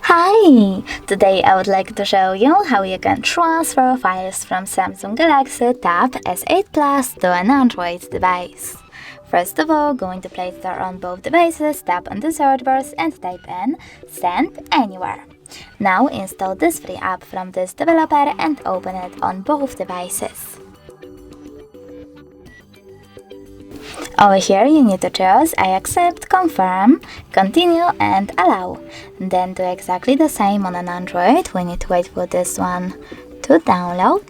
Hi! Today I would like to show you how you can transfer files from Samsung Galaxy Tab S8 Plus to an Android device. First of all, go into Play Store on both devices, tap on the search bar and type in Send Anywhere. Now install this free app from this developer and open it on both devices. Over here you need to choose I accept, confirm, continue and allow. Then do exactly the same on an Android. We need to wait for this one to download.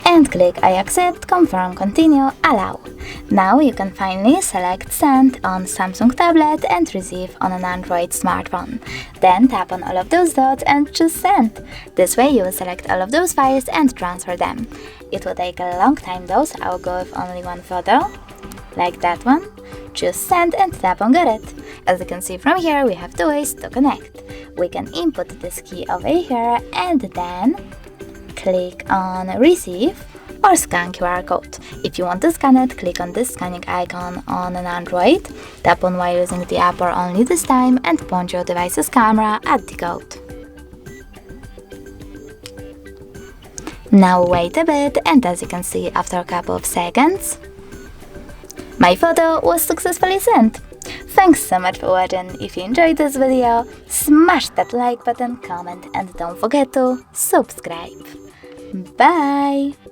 And click I accept, confirm, continue, allow. Now you can finally select Send on Samsung tablet and Receive on an Android smartphone. Then tap on all of those dots and choose Send. This way you will select all of those files and transfer them. It will take a long time though, so I will go with only one photo, like that one. Choose Send and tap on Get It. As you can see from here, we have two ways to connect. We can input this key over here and then click on Receive or scan QR code. If you want to scan it, click on this scanning icon on an Android, tap on while using the app or only this time and point your device's camera at the code. Now wait a bit, and as you can see, after a couple of seconds, my photo was successfully sent. Thanks so much for watching. If you enjoyed this video, smash that like button, comment and don't forget to subscribe. Bye!